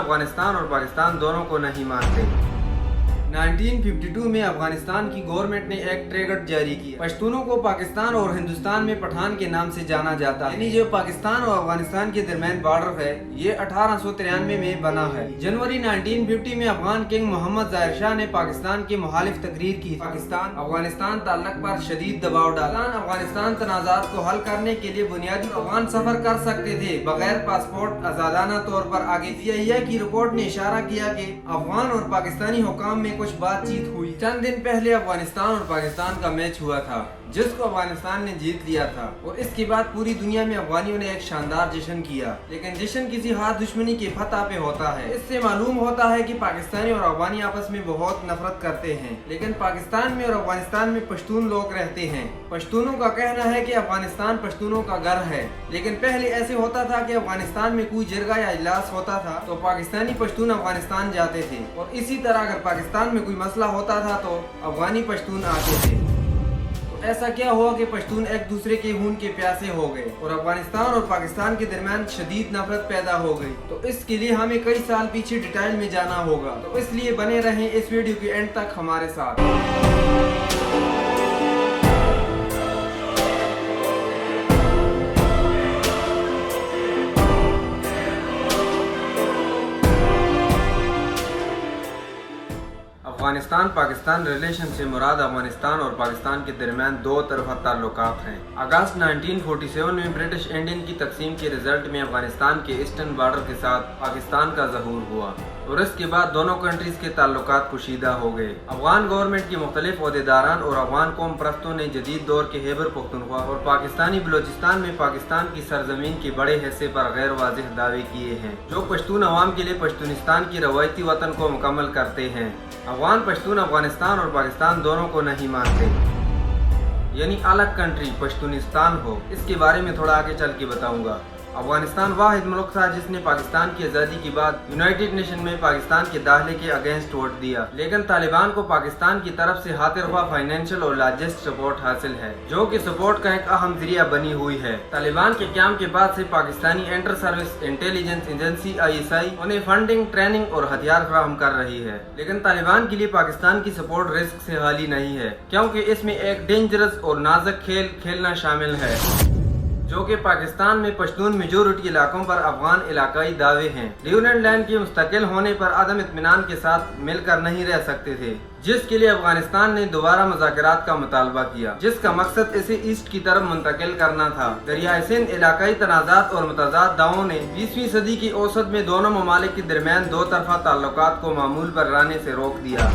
अफगानिस्तान और पाकिस्तान दोनों को नहीं मानते। 1952 में अफगानिस्तान की गवर्नमेंट ने एक ट्रेगट जारी किया। पश्तूनों को पाकिस्तान और हिंदुस्तान में पठान के नाम से जाना जाता है। यानी जो पाकिस्तान और अफगानिस्तान के दरमियान बॉर्डर है, ये 1893 में बना है। जनवरी 1950 में अफगान किंग मोहम्मद जाहिर शाह ने पाकिस्तान के मुखालिफ तकरीर की। पाकिस्तान अफगानिस्तान ताल्लुक पर शदीद दबाव डाला। अफगानिस्तान तनाज़ात को हल करने के लिए बुनियादी अफगान सफर कर सकते थे बगैर पासपोर्ट आजादाना तौर पर आगे। CIA की रिपोर्ट ने इशारा किया कि अफगान और पाकिस्तानी हुकाम में कुछ बातचीत हुई। चंद दिन पहले अफगानिस्तान और पाकिस्तान का मैच हुआ था जिसको अफगानिस्तान ने जीत लिया था और इसके बाद पूरी दुनिया में अफगानियों ने एक शानदार जश्न किया। लेकिन जश्न किसी हाथ दुश्मनी के फतह पे होता है। इससे मालूम होता है कि पाकिस्तानी और अफगानी आपस में बहुत नफरत करते हैं। लेकिन पाकिस्तान में और अफगानिस्तान में पश्तून लोग रहते हैं। पश्तूनों का कहना है कि अफगानिस्तान पश्तूनों का घर है। लेकिन पहले ऐसे होता था कि अफगानिस्तान में कोई जरगा या इजलास होता था तो पाकिस्तानी पश्तून अफगानिस्तान जाते थे और इसी तरह अगर पाकिस्तान में कोई मसला होता था तो अफगानी पश्तून आते थे। ऐसा क्या हुआ कि पश्तून एक दूसरे के खून के प्यासे हो गए और अफगानिस्तान और पाकिस्तान के दरमियान शदीद नफरत पैदा हो गई। तो इसके लिए हमें कई साल पीछे डिटेल में जाना होगा, तो इसलिए बने रहें इस वीडियो के एंड तक हमारे साथ। अफगानिस्तान पाकिस्तान रिलेशन से मुराद अफगानिस्तान और पाकिस्तान के दरमियान दो तरफा ताल्लुकात हैं। अगस्त 1947 में ब्रिटिश इंडियन की तकसीम के रिजल्ट में अफगानिस्तान के ईस्टर्न बॉर्डर के साथ पाकिस्तान का ज़हूर हुआ और इसके बाद दोनों कंट्रीज के ताल्लुकात पोशीदा हो गए। अफगान गवर्नमेंट के मुख्तलिफ ओहदेदारान और अफगान कौम परस्तों ने जदीद दौर के खैबर पख्तूनख्वा और पाकिस्तानी बलोचिस्तान में पाकिस्तान की सरजमीन के बड़े हिस्से पर गैर वाज़ेह दावे किए हैं जो पश्तून अवाम के लिए पश्तूनिस्तान की रवायती वतन को मुकम्मल करते हैं। अफगान पश्तून अफगानिस्तान और पाकिस्तान दोनों को नहीं मानते, यानी अलग कंट्री पश्तूनिस्तान हो। इसके बारे में थोड़ा आगे चल के बताऊंगा। अफगानिस्तान वाहिद मुल्क था जिसने पाकिस्तान की आज़ादी के बाद यूनाइटेड नेशन में पाकिस्तान के दाखिले के अगेंस्ट वोट दिया। लेकिन तालिबान को पाकिस्तान की तरफ से हाथिरख्वाह फाइनेंशियल और लॉजिस्टिक सपोर्ट हासिल है जो कि सपोर्ट का एक अहम जरिया बनी हुई है। तालिबान के क़याम के बाद से Pakistani inter service intelligence agency ISI उन्हें फंडिंग, ट्रेनिंग और हथियार फराहम कर रही है। लेकिन तालिबान के लिए पाकिस्तान की सपोर्ट रिस्क से खाली नहीं है क्योंकि इसमें एक डेंजरस और नाजुक खेल खेलना शामिल है जो कि पाकिस्तान में पश्तून मेजोरिटी इलाकों पर अफगान इलाकाई दावे हैं। ड्यूनेंट लैंड के मुस्तकिल होने पर अदम इत्मीनान के साथ मिलकर नहीं रह सकते थे, जिसके लिए अफगानिस्तान ने दोबारा मुज़ाकरात का मुतालबा किया जिसका मकसद इसे ईस्ट की तरफ मुंतकिल करना था। दरियाए सिंध इलाकाई तनाज़ात और मुतज़ाद दावों ने 20वीं सदी की औसत में दोनों ममालिक के दरमियान दो तरफा ताल्लुकात को मामूल पर लाने से रोक दिया।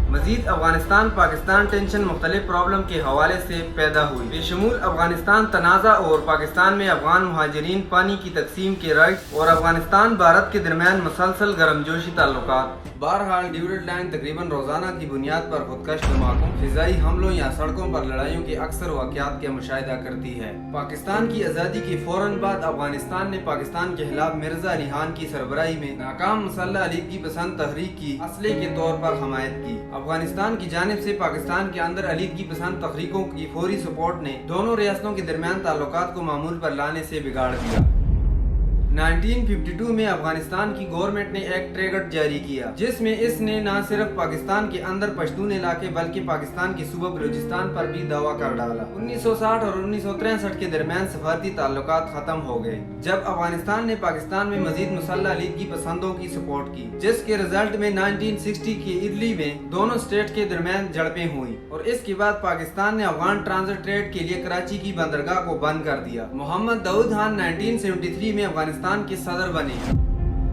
मजीद अफगानिस्तान पाकिस्तान टेंशन मुख्तलिफ प्रॉब्लम के हवाले से पैदा हुई, बेशमूल अफगानिस्तान तनाज़ा और पाकिस्तान में अफगान मुहाजिरीन, पानी की तकसीम के राइट और अफगानिस्तान भारत के दरमियान मुसलसल गर्मजोशी ताल्लुकात। बहरहाल ड्यूरेंट लाइन तकरीबन रोजाना की बुनियाद पर खुदकश धमाकों, फिजाई हमलों या सड़कों पर लड़ाइयों के अक्सर वाक़यात का मुशाहिदा करती है। पाकिस्तान की आज़ादी के फौरन बाद अफगानिस्तान ने पाकिस्तान के खिलाफ मिर्जा अली खान की सरबराही में नाकाम मुसल्लह अलीगी पसंद तहरीक की असले के तौर पर हमायत की। अफगानिस्तान की जानिब से पाकिस्तान के अंदर अलीगी पसंद तहरीकों की फौरी सपोर्ट ने दोनों रियासतों के दरमियान ताल्लुकात को मामूल पर लाने से बिगाड़ दिया। 1952 में अफगानिस्तान की गवर्नमेंट ने एक ट्रेगट जारी किया जिसमें इसने न सिर्फ पाकिस्तान के अंदर पश्तून इलाके बल्कि पाकिस्तान के सूबा बलूचिस्तान पर भी दावा कर डाला। 1960 और 1963 के दरमियान सफारती ताल्लुकात खत्म हो गए जब अफगानिस्तान ने पाकिस्तान में मजीद मुसल्लह लीगी पसंदों की सपोर्ट की, जिसके रिजल्ट में 1960 के इटली में दोनों स्टेट के दरमियान झड़पें हुई और इसके बाद पाकिस्तान ने अफगान ट्रांजिट ट्रेड के लिए कराची की बंदरगाह को बंद कर दिया। मोहम्मद दाऊद खान 1973 में अफगानिस्तान के सदर बने।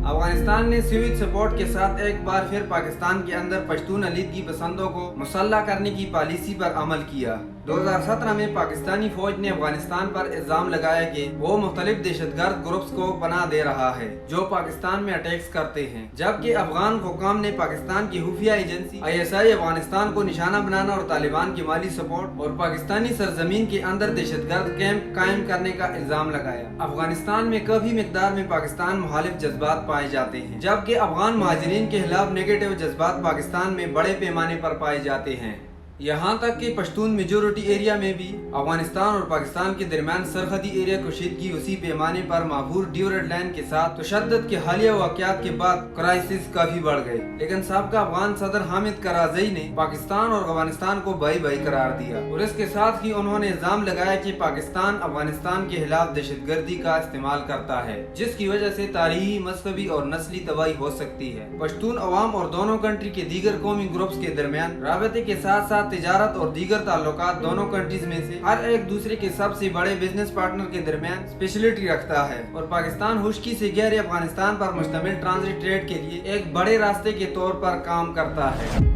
अफगानिस्तान ने सिविक सपोर्ट के साथ एक बार फिर पाकिस्तान के अंदर पश्तून अलीगी पसंदों को मुसल्लह करने की पॉलिसी पर अमल किया। 2017 में पाकिस्तानी फौज ने अफगानिस्तान पर इल्जाम लगाया कि वो मुख्तलिफ दहशतगर्द ग्रुप्स को पनाह दे रहा है जो पाकिस्तान में अटैक्स करते हैं, जबकि अफगान हुकाम ने पाकिस्तान की खुफिया एजेंसी ISI अफगानिस्तान को निशाना बनाना और तालिबान की माली सपोर्ट और पाकिस्तानी सरजमीन के अंदर दहशतगर्द कैंप कायम करने का इल्जाम लगाया। अफगानिस्तान में काफी मिकदार में पाकिस्तान मुखालिफ जज्बात पाए जाते हैं, जबकि अफगान महाजिरीन के खिलाफ नेगेटिव जज्बात पाकिस्तान में बड़े पैमाने पर पाए जाते हैं। यहाँ तक कि पश्तून मेजोरिटी एरिया में भी अफगानिस्तान और पाकिस्तान के दरमियान सरहदी एरिया कशीदगी उसी पैमाने पर माहूर ड्यूरेंट लाइन के साथ तशद्दुद के हालिया वाक़यात के बाद क्राइसिस काफी बढ़ गए। लेकिन साबका अफगान सदर हामिद कराज़ई ने पाकिस्तान और अफगानिस्तान को भाई भाई करार दिया और इसके साथ ही उन्होंने इल्जाम लगाया कि पाकिस्तान अफगानिस्तान के खिलाफ दहशतगर्दी का इस्तेमाल करता है, जिसकी वजह से तारीखी, मजहबी और नस्ली तबाही हो सकती है। पश्तून अवाम और दोनों कंट्री के दीगर कौमी ग्रुप्स के दरमियान राबते के साथ साथ तिजारत और दीगर ताल्लुकात दोनों कंट्रीज में से हर एक दूसरे के सबसे बड़े बिजनेस पार्टनर के दरमियान स्पेशलिटी रखता है और पाकिस्तान खुश्की से गहरे अफगानिस्तान पर मुश्तमिल ट्रांजिट ट्रेड के लिए एक बड़े रास्ते के तौर पर काम करता है।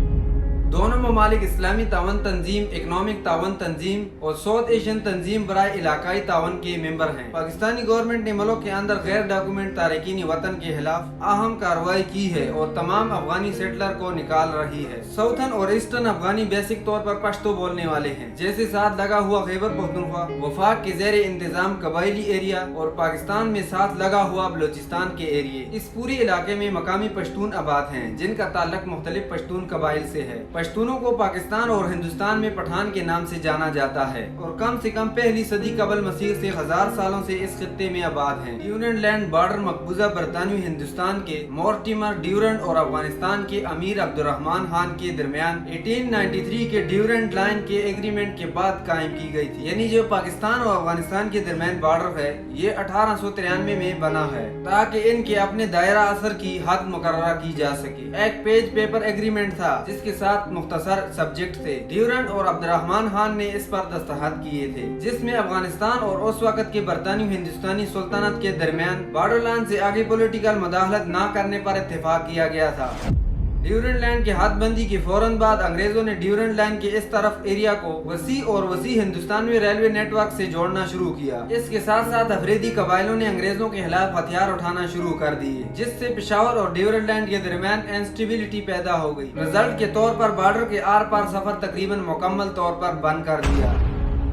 दोनों ममालिक इस्लामी तावन तंजीम, इकनॉमिक तावन तंजीम और साउथ एशियन तंजीम बराए इलाकाई तावन के मेंबर हैं। पाकिस्तानी गवर्नमेंट ने मुल्क के अंदर गैर डॉक्यूमेंट तारकीन वतन के खिलाफ अहम कार्रवाई की है और तमाम अफगानी सेटलर को निकाल रही है। साउथन और ईस्टर्न अफगानी बेसिक तौर पर पश्तो बोलने वाले हैं, जैसे साथ लगा हुआ खैबर पख्तूनख्वा, वफाक के जेर इंतजाम कबायली एरिया और पाकिस्तान में साथ लगा हुआ बलोचिस्तान के एरिए। इस पूरे इलाके में मकामी पश्तून आबाद हैं, जिनका ताल्लुक मुख्तलिफ पश्तून कबाइल से है। पश्तूनों को पाकिस्तान और हिंदुस्तान में पठान के नाम से जाना जाता है और कम से कम पहली सदी कबल मसीह से 1000 सालों से इस खित्ते में आबाद हैं। ड्यूरेंट लैंड बॉर्डर मकबूजा बरतानवी हिंदुस्तान के मोर्टिमर ड्यूरेंट और अफगानिस्तान के अमीर अब्दुर्रहमान खान के दरमियान 1893 के ड्यूरेंट लाइन के एग्रीमेंट के बाद कायम की गई थी। यानी जो पाकिस्तान और अफगानिस्तान के दरमियान बॉर्डर है, ये 1893 में बना है ताकि इनके अपने दायरा असर की हद मुकर्रर की जा सके। एक पेज पेपर एग्रीमेंट था जिसके साथ मुख्तसर सब्जेक्ट थे। ड्यूरेंट और अब्दुर्रहमान खान ने इस पर दस्तखत किए थे, जिसमें अफगानिस्तान और उस वक्त के बरतानी हिंदुस्तानी सुल्तानत के दरमियान बॉर्डर लाइन से आगे पॉलिटिकल मुदाखलत न करने पर इत्तेफाक किया गया था। ड्यूरेंट लाइन के हदबंदी के फौरन बाद अंग्रेजों ने ड्यूरेंट लाइन के इस तरफ एरिया को वसी और वसी हिंदुस्तान में रेलवे नेटवर्क से जोड़ना शुरू किया। इसके साथ साथ अफरीदी कबाइलों ने अंग्रेजों के खिलाफ हथियार उठाना शुरू कर दिए, जिससे पेशावर और ड्यूरेंट लाइन के दरमियान इंस्टेबिलिटी पैदा हो गई। रिजल्ट के तौर पर बॉर्डर के आर पार सफर तकरीबन मुकम्मल तौर पर बंद कर दिया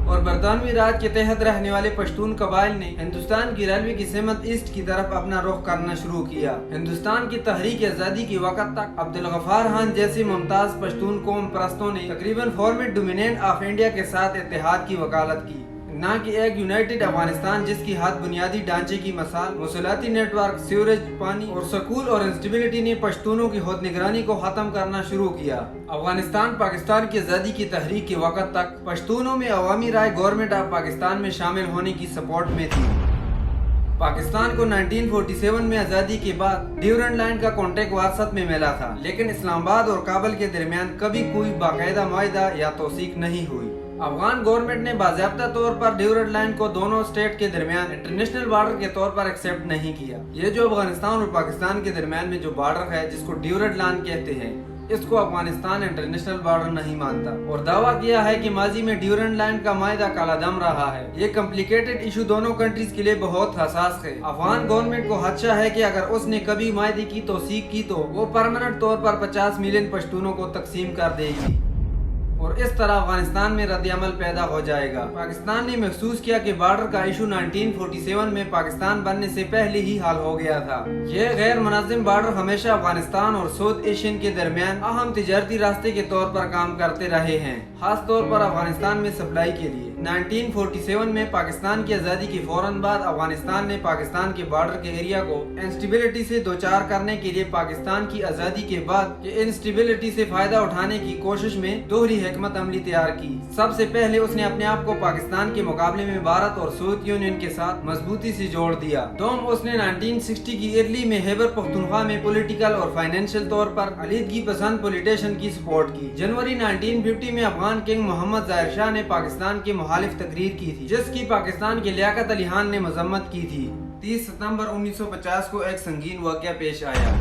और बरतानवी राज के तहत रहने वाले पश्तून कबाइल ने हिंदुस्तान की रेलवे की सिमत ईस्ट की तरफ अपना रुख करना शुरू किया। हिंदुस्तान की तहरीक आजादी के वक्त तक अब्दुल गफ्फार खान जैसे मुमताज पश्तून कौम परस्तों ने तकरीबन फॉर्मेट डोमिनेंट ऑफ इंडिया के साथ इत्तेहाद की वकालत की, न कि एक यूनाइटेड अफगानिस्तान जिसकी हद बुनियादी ढांचे की मसाल, मौसूलाती नेटवर्क, सीवरेज, पानी और स्कूल और इंस्टेबिलिटी ने पश्तूनों की खुद निगरानी को खत्म करना शुरू किया। अफगानिस्तान पाकिस्तान की आजादी की तहरीक के वक्त तक पश्तूनों में अवामी राय गवर्नमेंट ऑफ पाकिस्तान में शामिल होने की सपोर्ट में थी। पाकिस्तान को 1947 में आजादी के बाद ड्यूरेंट लाइन का कॉन्ट्रैक्ट वारसत में मिला था, लेकिन इस्लामाबाद और काबुल के दरमियान कभी कोई बाकायदा मुआहदा या तौसीक नहीं हुई। अफगान गवर्नमेंट ने बाज़ाब्ता तौर पर ड्यूरेंट लाइन को दोनों स्टेट के दरमियान इंटरनेशनल बॉर्डर के तौर पर एक्सेप्ट नहीं किया। ये जो अफगानिस्तान और पाकिस्तान के दरमियान में जो बॉर्डर है, जिसको ड्यूरेंट लाइन कहते हैं, इसको अफगानिस्तान इंटरनेशनल बॉर्डर नहीं मानता और दावा किया है कि माजी में ड्यूरेंट लाइन का मायदा कालादम रहा है। ये कॉम्प्लिकेटेड इशू दोनों कंट्रीज के लिए बहुत हसास है। अफगान गवर्नमेंट को खदशा है कि अगर उसने कभी मायदे की तौसीक की तो वो परमानेंट तौर पर 50 मिलियन पश्तूनों को तकसीम कर देगी और इस तरह अफगानिस्तान में रद्द-ए-अमल पैदा हो जाएगा। पाकिस्तान ने महसूस किया कि बॉर्डर का इशू 1947 में पाकिस्तान बनने से पहले ही हल हो गया था। यह गैर मुनज़्ज़म बॉर्डर हमेशा अफगानिस्तान और साउथ एशियन के दरमियान अहम तिजारती रास्ते के तौर पर काम करते रहे हैं, खास तौर पर अफगानिस्तान में सप्लाई के लिए। 1947 में पाकिस्तान की आजादी के फौरन बाद अफगानिस्तान ने पाकिस्तान के बॉर्डर के एरिया को इंस्टेबिलिटी से दो चार करने के लिए पाकिस्तान की आजादी के बाद इंस्टेबिलिटी से फायदा उठाने की कोशिश में दोहरी हिकमत अमली तैयार की। सबसे पहले उसने अपने आप को पाकिस्तान के मुकाबले में भारत और सोवियत यूनियन के साथ मजबूती से जोड़ दिया। उसने 1960 की अर्ली में खैबर पख्तूनख्वा में पॉलिटिकल और फाइनेंशियल तौर पर अलीदगी पसंद पॉलिटिशियन की सपोर्ट की। जनवरी 1950 में अफगान किंग मोहम्मद जाहिर शाह ने पाकिस्तान के मुखालिफ तकरीर की थी, जिसकी पाकिस्तान के लियाकत अली खान ने मजम्मत की थी। 30 सितंबर 1950 को एक संगीन वाक़या पेश आया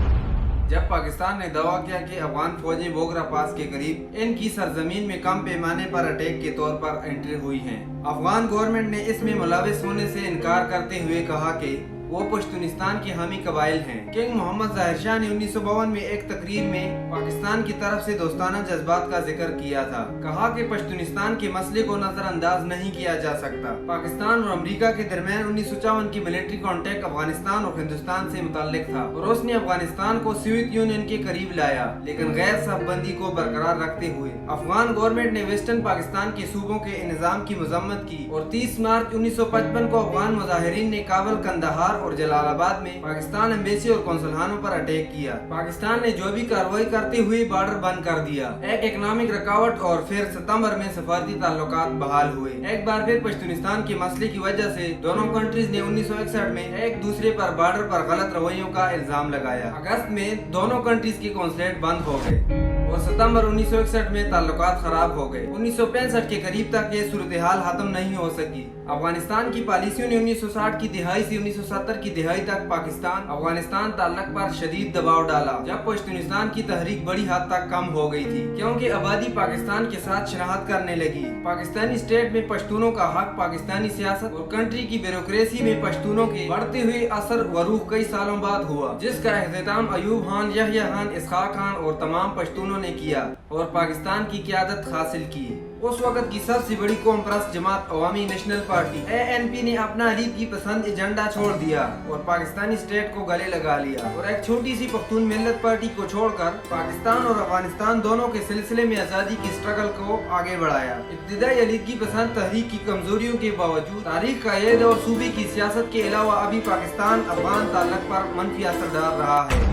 जब पाकिस्तान ने दावा किया कि अफगान फौजें बोगरा पास के करीब इनकी सरजमीन में कम पैमाने पर अटैक के तौर पर एंट्री हुई हैं। अफगान गवर्नमेंट ने इसमें मुलविस होने से इनकार करते हुए कहा कि वो पश्तूनिस्तान के हामी कबाइल हैं। किंग मोहम्मद ज़ाहिर शाह ने 1952 में एक तकरीर में पाकिस्तान की तरफ से दोस्ताना जज्बात का जिक्र किया था। कहा कि पश्तूनिस्तान के मसले को नजरअंदाज नहीं किया जा सकता। पाकिस्तान और अमेरिका के दरमियान 1954 की मिलिट्री कॉन्टैक्ट अफगानिस्तान और हिंदुस्तान से मुताल्लिक था और उसने अफगानिस्तान को सोवियत यूनियन के करीब लाया, लेकिन गैर साफबंदी को बरकरार रखते हुए अफगान गवर्नमेंट ने वेस्टर्न पाकिस्तान के सूबों के निजाम की मजम्मत की और 30 मार्च 1955 को अफगान मुजाहिरीन ने काबुल, कंदहार और जलालाबाद में पाकिस्तान एम्बेसी और कौंसलखानों पर अटैक किया। पाकिस्तान ने जो भी कार्रवाई करते हुए बॉर्डर बंद कर दिया। एक इकोनॉमिक रुकावट और फिर सितंबर में सफारती ताल्लुकात बहाल हुए। एक बार फिर पश्तूनिस्तान के मसले की वजह से दोनों कंट्रीज ने 1961 में एक दूसरे पर बॉर्डर पर गलत रवैयों का इल्जाम लगाया। अगस्त में दोनों कंट्रीज के कॉन्सुलेट बंद हो गए और सितंबर 1961 में ताल्लुकात खराब हो गए। 1965 के करीब तक ये सूरत हाल खत्म नहीं हो सकी। अफगानिस्तान की पॉलिसियों ने 1960 की दिहाई से 1970 की दिहाई तक पाकिस्तान अफगानिस्तान ताल्लुक पर शदीद दबाव डाला, जब पश्तूनिस्तान की तहरीक बड़ी हद तक कम हो गई थी, क्योंकि आबादी पाकिस्तान के साथ शनाख्त करने लगी। पाकिस्तानी स्टेट में पश्तूनों का हक, पाकिस्तानी सियासत और कंट्री की ब्यूरोक्रेसी में पश्तूनों के बढ़ते हुए असर वरूख कई सालों बाद हुआ, जिसका एहतमाम अयूब खान, यहया खान, इसहाक खान और तमाम पश्तूनों ने किया और पाकिस्तान की क़यादत हासिल की। उस वक्त की सबसे बड़ी कौम परस्त जमात अवामी नेशनल पार्टी ANP ने अपना अलीद की पसंद एजेंडा छोड़ दिया और पाकिस्तानी स्टेट को गले लगा लिया और एक छोटी सी पख्तून मिल्लत पार्टी को छोड़कर पाकिस्तान और अफगानिस्तान दोनों के सिलसिले में आज़ादी की स्ट्रगल को आगे बढ़ाया। इब्तिदाई अलीद की पसंद तहरीक की कमजोरियों के बावजूद तारीख का ये दौर सूबे की सियासत के अलावा अभी पाकिस्तान अफगान ताल्लुक पर मनफी असर डाल रहा है।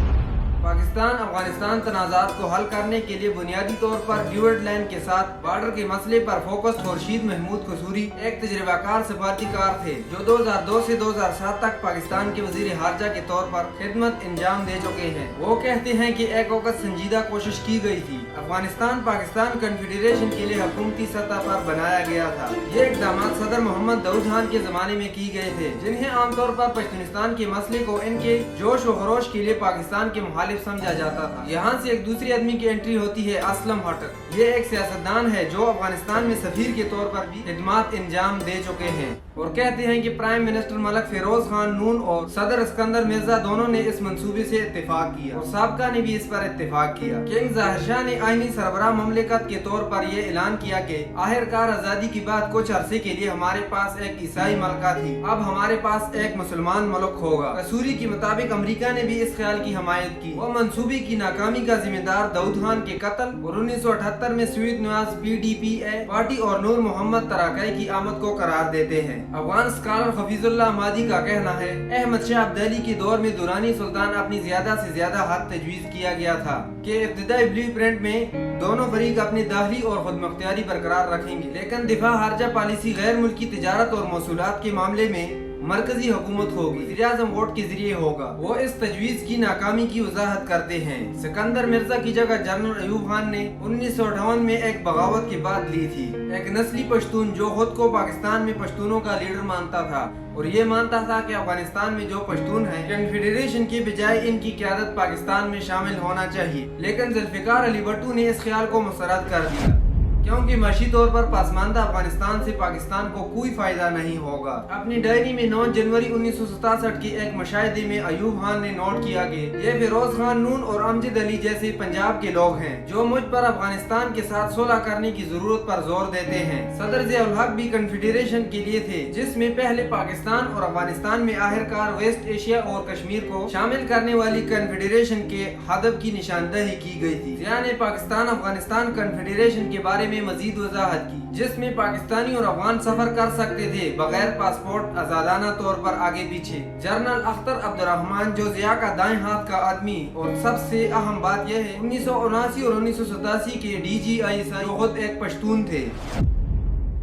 पाकिस्तान अफगानिस्तान तनाज़ात को हल करने के लिए बुनियादी तौर पर ड्यूअर्ड लाइन के साथ बॉर्डर के मसले पर फोकस खुर्शीद महमूद कसूरी एक तजर्बाकार सफारतीकार थे, जो 2002 से 2007 तक पाकिस्तान के वजीर खारजा के तौर पर खिदमत अंजाम दे चुके हैं। वो कहते हैं कि एक वक्त संजीदा कोशिश की गई थी, अफगानिस्तान पाकिस्तान कन्फेडरेशन के लिए हुकूमती सतह पर बनाया गया था। ये इकदाम सदर मोहम्मद दाऊद खान के जमाने में की गए थे, जिन्हें आमतौर पर पश्तूनिस्तान के मसले को इनके जोश व खरोश के लिए पाकिस्तान के मुखालिफ समझा जाता था। यहाँ से एक दूसरी आदमी की एंट्री होती है असलम हटक। ये एक सियासतदान है जो अफगानिस्तान में सफीर के तौर पर भी खिदमत अंजाम दे चुके हैं और कहते हैं कि प्राइम मिनिस्टर मलक फिरोज खान नून और सदर इस्कंदर मिर्जा दोनों ने इस मंसूबे से इत्तेफाक किया और साबका ने भी इस पर इत्तेफाक किया। किंग ज़ाहिर शाह ने आईनी सरबराह ममलिकत के तौर पर यह ऐलान किया कि आखिरकार आजादी के बाद कुछ अरसे के लिए हमारे पास एक ईसाई मलका थी, अब हमारे पास एक मुसलमान मुल्क होगा। कसूरी के मुताबिक अमेरिका ने भी इस ख्याल की हमायत की। वो मंसूबे की नाकामी का जिम्मेदार दाऊद खान के कत्ल और 1978 में सुईद नवाज PDPA पार्टी और नूर मोहम्मद तराकाई की आमद को करार देते हैं। अफगान स्कॉलर हफीजुल्लाह अहमदी का कहना है अहमद शाह अब्दाली के दौर में दुरानी सुल्तान अपनी ज्यादा से ज्यादा हद तजवीज किया गया था कि इब्तिदाई ब्लूप्रिंट में दोनों फरीक अपनी दाखिली और खुद मुख्तियारी बरकरार रखेंगे, लेकिन दिफा खारजा पॉलिसी गैर मुल्की तिजारत और मौसूलात के मामले में मरकजी हुकूमत होगी, वज़ीर-ए-आज़म वोट के जरिए होगा। वो इस तजवीज की नाकामी की वजाहत करते हैं। सिकंदर मिर्जा की जगह जनरल अयूब खान ने 1958 में एक बगावत के बाद ली थी। एक नस्ली पश्तून जो खुद को पाकिस्तान में पश्तूनों का लीडर मानता था और ये मानता था कि अफगानिस्तान में जो पश्तून हैं कन्फेडरेशन के बजाय इनकी क़यादत पाकिस्तान में शामिल होना चाहिए, लेकिन जुल्फ़िकार अली भुट्टो ने इस ख्याल को मुस्तरद कर दिया क्योंकि माशी तौर पर पासमानदा अफगानिस्तान से पाकिस्तान को कोई फायदा नहीं होगा। अपनी डायरी में 9 जनवरी 1967 के एक मुशाहिदे में अयूब खान ने नोट किया कि ये फिरोज खान नून और अमजद अली जैसे पंजाब के लोग हैं जो मुझ पर अफगानिस्तान के साथ सुलह करने की जरूरत पर जोर देते हैं। सदर ज़ियाउल हक भी कन्फेडरेशन के लिए थे, जिसमें पहले पाकिस्तान और अफगानिस्तान में आखिरकार वेस्ट एशिया और कश्मीर को शामिल करने वाली कन्फेडरेशन के हदफ की निशानदही की गई थी। ज़िया ने पाकिस्तान अफगानिस्तान कन्फेडरेशन के बारे में मजीद वजाहत की, जिसमें पाकिस्तानी और अफगान सफर कर सकते थे बगैर पासपोर्ट आजादाना तौर पर आगे पीछे। जनरल अख्तर अब्दुर्रहमान जो ज़िया का दाएं हाथ का आदमी और सबसे अहम बात यह है 1979 और 1987 के DGI जो खुद एक पश्तून थे।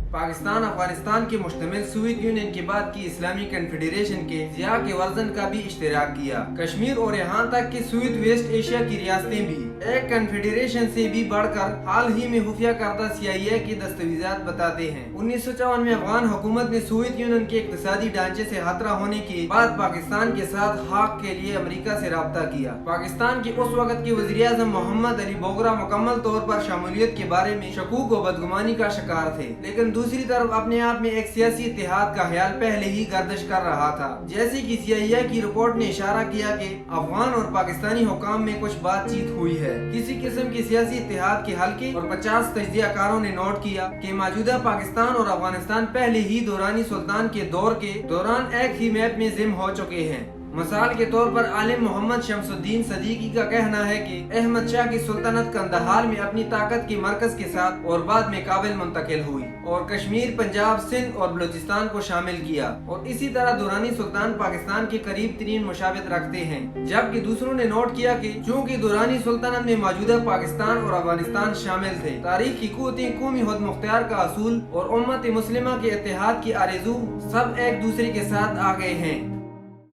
पाकिस्तान अफगानिस्तान के मुश्तमिल सोवियत यूनियन के बाद की इस्लामी कन्फेडरेशन के ज़िया के वर्जन का भी इश्तिराक किया। कश्मीर और यहाँ तक कि सोवियत वेस्ट एशिया की रियासतें भी एक कन्फेडरेशन से भी बढ़कर हाल ही में खुफिया करदा CIA के दस्तावेजात बताते हैं। 1954 में अफगान हुकूमत ने सोवियत यूनियन के इक्तिसादी ढांचे से खतरा होने के बाद पाकिस्तान के साथ हक के लिए अमेरिका से राब्ता किया। पाकिस्तान के उस वक्त के वज़ीर-ए-आज़म मोहम्मद अली बोगरा मुकम्मल तौर पर शमूलियत के बारे में शकूक व बदगुमानी का शिकार थे, लेकिन दूसरी तरफ अपने आप में एक सियासी इत्तेहाद का ख्याल पहले ही गर्दिश कर रहा था। जैसे कि CIA की रिपोर्ट ने इशारा किया कि अफगान और पाकिस्तानी हुकाम में कुछ बातचीत हुई है। किसी किस्म की सियासी इत्तेहाद के हल्के और 50 तजज़ियाकारों ने नोट किया कि मौजूदा पाकिस्तान और अफगानिस्तान पहले ही दुरानी सुल्तान के दौर के दौरान एक ही मैप में जिम हो चुके हैं। मिसाल के तौर पर आलिम मोहम्मद शमसुद्दीन सदीकी का कहना है कि अहमद शाह की सुल्तनत कंदहार में अपनी ताकत के मरकज के साथ और बाद में काबिल मुंतकिल हुई और कश्मीर, पंजाब, सिंध और बलूचिस्तान को शामिल किया, और इसी तरह दुरानी सुल्तान पाकिस्तान के करीब तरीन मुशाबित रखते हैं। जबकि दूसरों ने नोट किया कि चूंकि दुरानी सुल्तनत में मौजूदा पाकिस्तान और अफगानिस्तान शामिल थे, तारीख की कुव्वतें, कौमी खुद मुख्तियार का असूल और उम्मत मुस्लिमा के इत्तेहाद की आरज़ू सब एक दूसरे के साथ आ गए हैं।